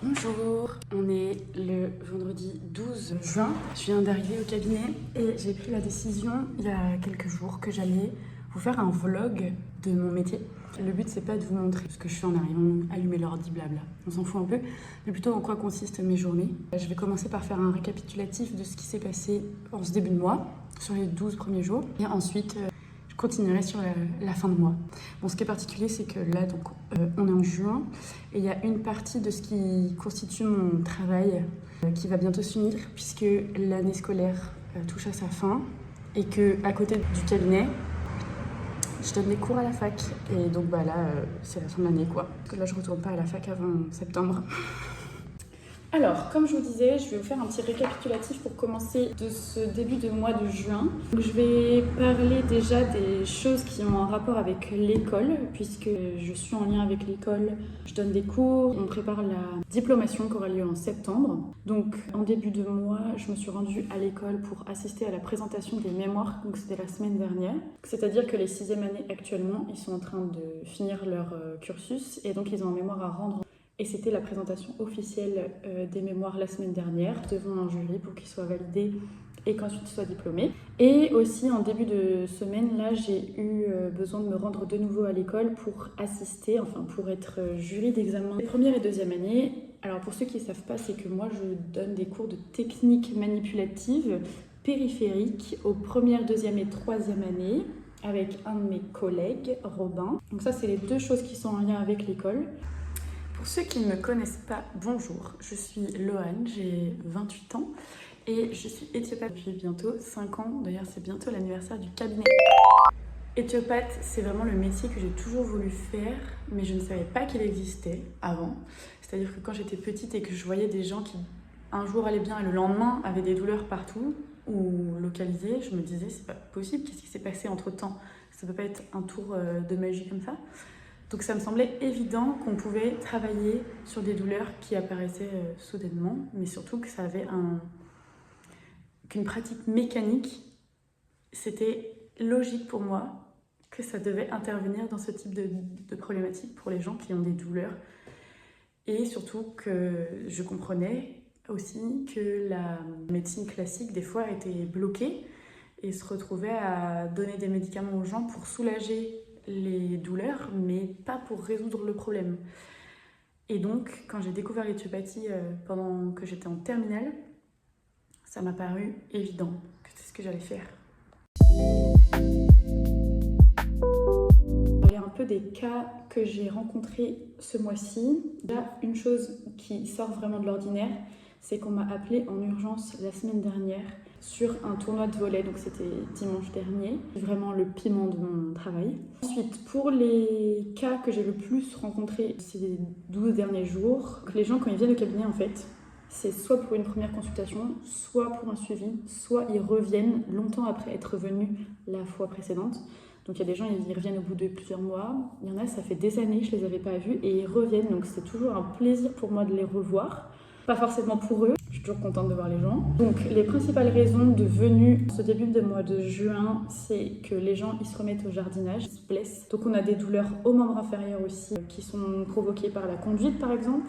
Bonjour, on est le vendredi 12 juin. Je viens d'arriver au cabinet et j'ai pris la décision il y a quelques jours que j'allais vous faire un vlog de mon métier. Le but c'est pas de vous montrer ce que je fais en arrivant, allumer l'ordi, blabla, on s'en fout un peu, mais plutôt en quoi consistent mes journées. Je vais commencer par faire un récapitulatif de ce qui s'est passé en ce début de mois, sur les 12 premiers jours, et ensuite je continuerai sur la fin de mois. Bon, ce qui est particulier, c'est que là, donc, on est en juin, et il y a une partie de ce qui constitue mon travail qui va bientôt s'unir, puisque l'année scolaire touche à sa fin, et qu'à côté du cabinet, je donne des cours à la fac. Et donc là, c'est la fin de l'année, quoi. Parce que là, je retourne pas à la fac avant septembre. Alors, comme je vous disais, je vais vous faire un petit récapitulatif pour commencer de ce début de mois de juin. Donc, je vais parler déjà des choses qui ont un rapport avec l'école, puisque je suis en lien avec l'école. Je donne des cours, on prépare la diplomation qui aura lieu en septembre. Donc, en début de mois, je me suis rendue à l'école pour assister à la présentation des mémoires, donc c'était la semaine dernière. C'est-à-dire que les 6e années actuellement, ils sont en train de finir leur cursus, et donc ils ont un mémoire à rendre. Et c'était la présentation officielle des mémoires la semaine dernière devant un jury pour qu'ils soient validés et qu'ensuite ils soient diplômés. Et aussi en début de semaine, là, j'ai eu besoin de me rendre de nouveau à l'école pour assister, pour être jury d'examen des 1e et 2e années. Alors pour ceux qui ne savent pas, c'est que moi je donne des cours de technique manipulative périphérique aux 1e, 2e et 3e années avec un de mes collègues, Robin. Donc ça, c'est les deux choses qui sont en lien avec l'école. Pour ceux qui ne me connaissent pas, bonjour, je suis Loane, j'ai 28 ans et je suis éthiopathe depuis bientôt 5 ans. D'ailleurs, c'est bientôt l'anniversaire du cabinet. Éthiopathe, c'est vraiment le métier que j'ai toujours voulu faire, mais je ne savais pas qu'il existait avant. C'est-à-dire que quand j'étais petite et que je voyais des gens qui un jour allaient bien et le lendemain avaient des douleurs partout ou localisées, je me disais c'est pas possible, qu'est-ce qui s'est passé entre-temps? Ça peut pas être un tour de magie comme ça. Donc ça me semblait évident qu'on pouvait travailler sur des douleurs qui apparaissaient soudainement, mais surtout que ça avait qu'une pratique mécanique, c'était logique pour moi que ça devait intervenir dans ce type de problématique pour les gens qui ont des douleurs. Et surtout que je comprenais aussi que la médecine classique, des fois, était bloquée et se retrouvait à donner des médicaments aux gens pour soulager les douleurs, mais pas pour résoudre le problème. Et donc, quand j'ai découvert l'éthiopathie pendant que j'étais en terminale, ça m'a paru évident que c'est ce que j'allais faire. Il y a un peu des cas que j'ai rencontrés ce mois-ci. Là, une chose qui sort vraiment de l'ordinaire, c'est qu'on m'a appelée en urgence la semaine dernière sur un tournoi de volley, donc c'était dimanche dernier, vraiment le piment de mon travail. Ensuite, pour les cas que j'ai le plus rencontrés ces 12 derniers jours, les gens quand ils viennent au cabinet en fait, c'est soit pour une première consultation, soit pour un suivi, soit ils reviennent longtemps après être venus la fois précédente. Donc il y a des gens, ils reviennent au bout de plusieurs mois, il y en a, ça fait des années, je les avais pas vus et ils reviennent, donc c'est toujours un plaisir pour moi de les revoir. Pas forcément pour eux, je suis toujours contente de voir les gens. Donc les principales raisons de venue ce début de mois de juin, c'est que les gens ils se remettent au jardinage, ils se blessent. Donc on a des douleurs aux membres inférieurs aussi qui sont provoquées par la conduite par exemple.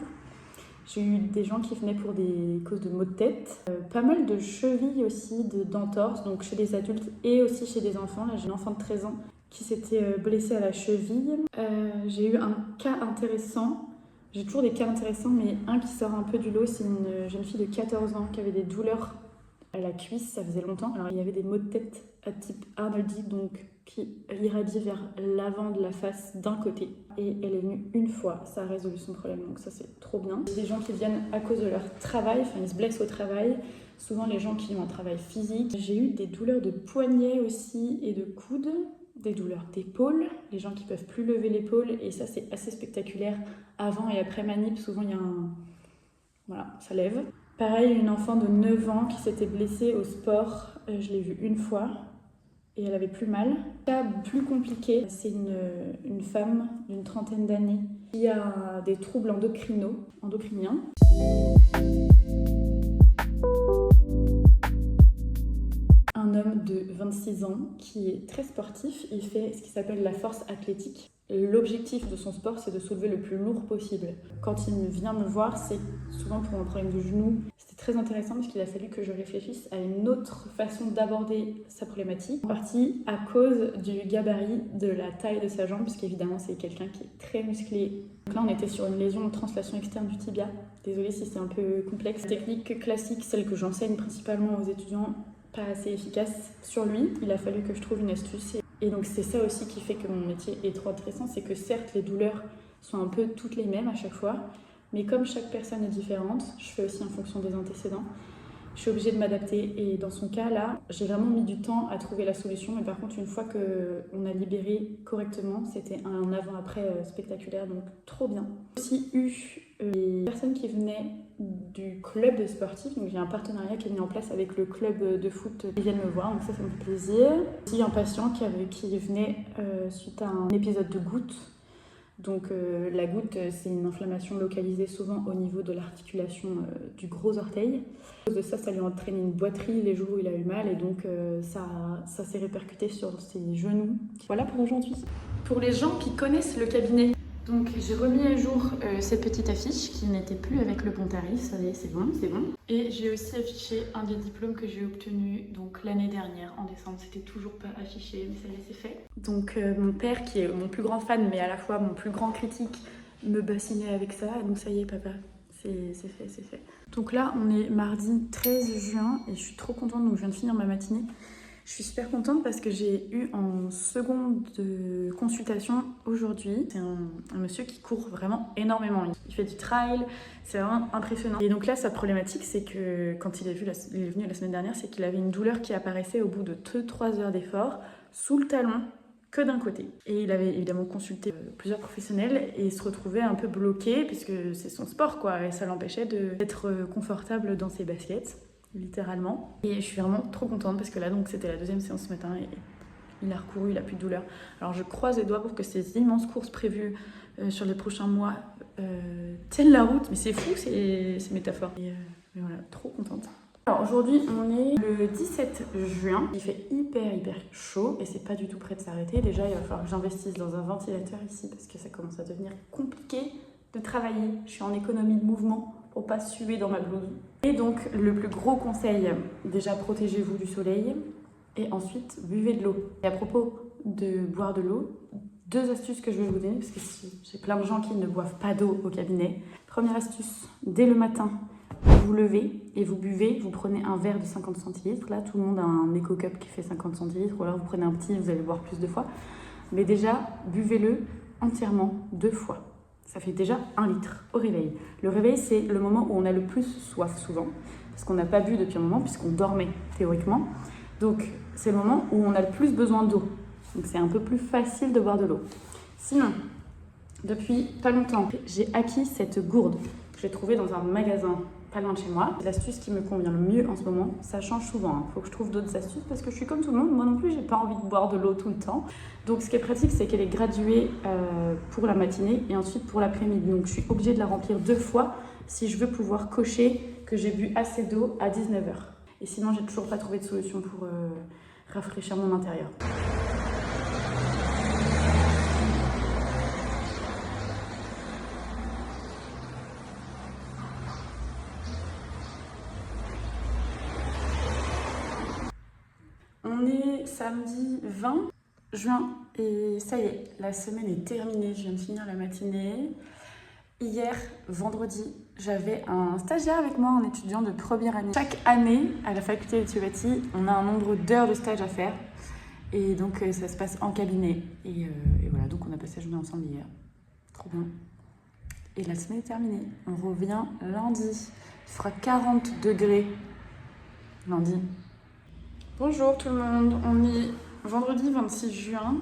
J'ai eu des gens qui venaient pour des causes de maux de tête. Pas mal de chevilles aussi, d'entorses, donc chez des adultes et aussi chez des enfants. Là j'ai un enfant de 13 ans qui s'était blessé à la cheville. J'ai eu un cas intéressant. J'ai toujours des cas intéressants, mais un qui sort un peu du lot, c'est une jeune fille de 14 ans qui avait des douleurs à la cuisse, ça faisait longtemps. Alors il y avait des maux de tête à type Arnoldi, donc qui irradiaient vers l'avant de la face d'un côté. Et elle est venue une fois, ça a résolu son problème, donc ça c'est trop bien. Des gens qui viennent à cause de leur travail, ils se blessent au travail, souvent les gens qui ont un travail physique. J'ai eu des douleurs de poignets aussi et de coudes. Des douleurs d'épaule, les gens qui peuvent plus lever l'épaule, et ça c'est assez spectaculaire. Avant et après manip, souvent il y a voilà, ça lève. Pareil, une enfant de 9 ans qui s'était blessée au sport, je l'ai vue une fois et elle avait plus mal. Cas plus compliqué, c'est une femme d'une 30aine d'années qui a des troubles endocriniens. Un homme de 26 ans qui est très sportif, il fait ce qui s'appelle la force athlétique. L'objectif de son sport, c'est de soulever le plus lourd possible. Quand il vient me voir, c'est souvent pour un problème de genou. C'était très intéressant parce qu'il a fallu que je réfléchisse à une autre façon d'aborder sa problématique. En partie à cause du gabarit, de la taille de sa jambe, parce qu'évidemment c'est quelqu'un qui est très musclé. Donc là on était sur une lésion de translation externe du tibia. Désolée si c'est un peu complexe. La technique classique, celle que j'enseigne principalement aux étudiants, pas assez efficace sur lui. Il a fallu que je trouve une astuce. Et donc c'est ça aussi qui fait que mon métier est trop intéressant, c'est que certes les douleurs sont un peu toutes les mêmes à chaque fois, mais comme chaque personne est différente, je fais aussi en fonction des antécédents, je suis obligée de m'adapter. Et dans son cas là, j'ai vraiment mis du temps à trouver la solution, mais par contre une fois qu'on a libéré correctement, c'était un avant-après spectaculaire, donc trop bien. J'ai aussi eu des personnes qui venaient du club sportif, donc j'ai un partenariat qui est mis en place avec le club de foot, ils viennent me voir, donc ça me fait plaisir. Aussi un patient qui venait suite à un épisode de goutte. Donc la goutte, c'est une inflammation localisée souvent au niveau de l'articulation du gros orteil. À cause de ça, ça lui a entraîné une boiterie les jours où il a eu mal et donc ça s'est répercuté sur ses genoux. Voilà pour aujourd'hui. Pour les gens qui connaissent le cabinet, donc j'ai remis à jour cette petite affiche qui n'était plus avec le bon tarif, ça y est, c'est bon, c'est bon. Et j'ai aussi affiché un des diplômes que j'ai obtenu donc l'année dernière, en décembre. C'était toujours pas affiché, mais ça y est, c'est fait. Donc mon père, qui est mon plus grand fan, mais à la fois mon plus grand critique, me bassinait avec ça. Donc ça y est, papa, c'est fait, c'est fait. Donc là, on est mardi 13 juin et je suis trop contente, donc je viens de finir ma matinée. Je suis super contente parce que j'ai eu en seconde consultation aujourd'hui. C'est un monsieur qui court vraiment énormément. Il fait du trail, c'est vraiment impressionnant. Et donc là, sa problématique, c'est que quand il est venu la semaine dernière, c'est qu'il avait une douleur qui apparaissait au bout de 2-3 heures d'effort, sous le talon, que d'un côté. Et il avait évidemment consulté plusieurs professionnels et il se retrouvait un peu bloqué puisque c'est son sport, quoi. Et ça l'empêchait d'être confortable dans ses baskets. Littéralement. Et je suis vraiment trop contente parce que là, donc, c'était la deuxième séance ce matin et il a recouru, il a plus de douleur. Alors je croise les doigts pour que ces immenses courses prévues sur les prochains mois tiennent la route. Mais c'est fou ces métaphores. Mais voilà, trop contente. Alors aujourd'hui, on est le 17 juin. Il fait hyper chaud et c'est pas du tout prêt de s'arrêter. Déjà, il va falloir que j'investisse dans un ventilateur ici parce que ça commence à devenir compliqué de travailler. Je suis en économie de mouvement pour pas suer dans ma blouse. Et donc le plus gros conseil, déjà protégez-vous du soleil et ensuite buvez de l'eau. Et à propos de boire de l'eau, 2 astuces que je vais vous donner parce que j'ai plein de gens qui ne boivent pas d'eau au cabinet. Première astuce, dès le matin, vous vous levez et vous buvez, vous prenez un verre de 50 centilitres. Là, tout le monde a un Eco Cup qui fait 50 centilitres ou alors vous prenez un petit, vous allez boire plus de fois. Mais déjà, buvez-le entièrement 2 fois. Ça fait déjà 1 litre au réveil. Le réveil, c'est le moment où on a le plus soif souvent, parce qu'on n'a pas bu depuis un moment, puisqu'on dormait théoriquement. Donc, c'est le moment où on a le plus besoin d'eau. Donc, c'est un peu plus facile de boire de l'eau. Sinon, depuis pas longtemps, j'ai acquis cette gourde que j'ai trouvée dans un magasin pas loin de chez moi. L'astuce qui me convient le mieux en ce moment, ça change souvent. Faut que je trouve d'autres astuces parce que je suis comme tout le monde. Moi non plus, j'ai pas envie de boire de l'eau tout le temps. Donc ce qui est pratique, c'est qu'elle est graduée pour la matinée et ensuite pour l'après-midi. Donc je suis obligée de la remplir 2 fois si je veux pouvoir cocher que j'ai bu assez d'eau à 19h. Et sinon, j'ai toujours pas trouvé de solution pour rafraîchir mon intérieur. On est samedi 20 juin et ça y est, la semaine est terminée. Je viens de finir la matinée. Hier, vendredi, j'avais un stagiaire avec moi, un étudiant de première année. Chaque année, à la faculté d'éthiopathie, on a un nombre d'heures de stage à faire. Et donc, ça se passe en cabinet. Et voilà, donc on a passé la journée ensemble hier. Trop bien. Et la semaine est terminée. On revient lundi. Il fera 40 degrés lundi. Bonjour tout le monde, on est vendredi 26 juin.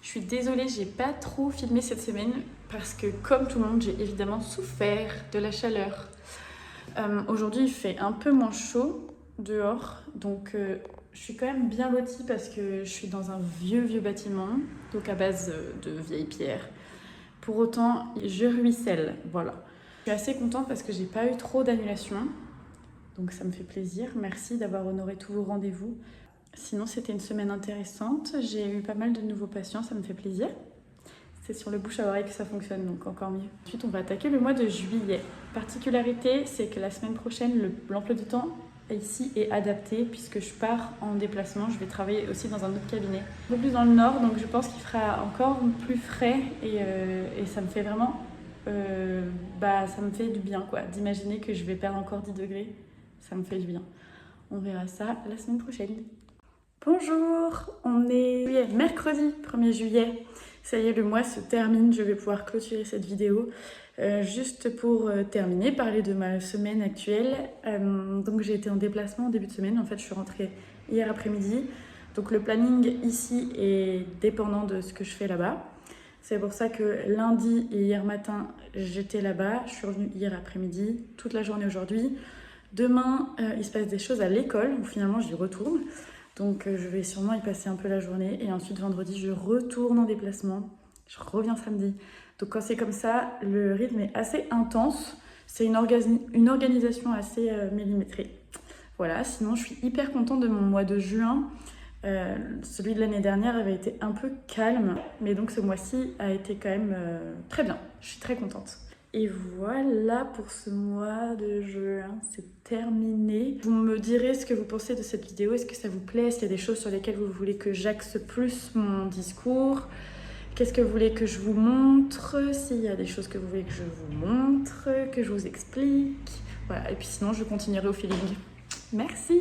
Je suis désolée, j'ai pas trop filmé cette semaine parce que comme tout le monde, j'ai évidemment souffert de la chaleur. Aujourd'hui, il fait un peu moins chaud dehors, donc je suis quand même bien lotie parce que je suis dans un vieux bâtiment, donc à base de vieilles pierres. Pour autant, je ruisselle, voilà. Je suis assez contente parce que j'ai pas eu trop d'annulations. Donc ça me fait plaisir. Merci d'avoir honoré tous vos rendez-vous. Sinon, c'était une semaine intéressante. J'ai eu pas mal de nouveaux patients, ça me fait plaisir. C'est sur le bouche à oreille que ça fonctionne, donc encore mieux. Ensuite, on va attaquer le mois de juillet. Particularité, c'est que la semaine prochaine, l'emploi du temps ici est adapté puisque je pars en déplacement. Je vais travailler aussi dans un autre cabinet, un peu plus dans le nord, donc je pense qu'il fera encore plus frais et ça me fait vraiment... ça me fait du bien quoi, d'imaginer que je vais perdre encore 10 degrés. Ça me fait du bien. On verra ça la semaine prochaine. Bonjour, on est mercredi 1er juillet. Ça y est, le mois se termine, je vais pouvoir clôturer cette vidéo. Juste pour terminer, parler de ma semaine actuelle. Donc j'ai été en déplacement en début de semaine, en fait je suis rentrée hier après-midi. Donc le planning ici est dépendant de ce que je fais là-bas. C'est pour ça que lundi et hier matin, j'étais là-bas. Je suis revenue hier après-midi, toute la journée aujourd'hui. Demain, il se passe des choses à l'école, où finalement j'y retourne. Donc je vais sûrement y passer un peu la journée. Et ensuite, vendredi, je retourne en déplacement. Je reviens samedi. Donc quand c'est comme ça, le rythme est assez intense. C'est une organisation assez millimétrée. Voilà, sinon je suis hyper contente de mon mois de juin. Celui de l'année dernière avait été un peu calme. Mais donc ce mois-ci a été quand même très bien. Je suis très contente. Et voilà pour ce mois de juin, c'est terminé. Vous me direz ce que vous pensez de cette vidéo, est-ce que ça vous plaît, est-ce qu'il y a des choses sur lesquelles vous voulez que j'axe plus mon discours, qu'est-ce que vous voulez que je vous montre, s'il y a des choses que vous voulez que je vous montre, que je vous explique. Voilà, et puis sinon je continuerai au feeling. Merci!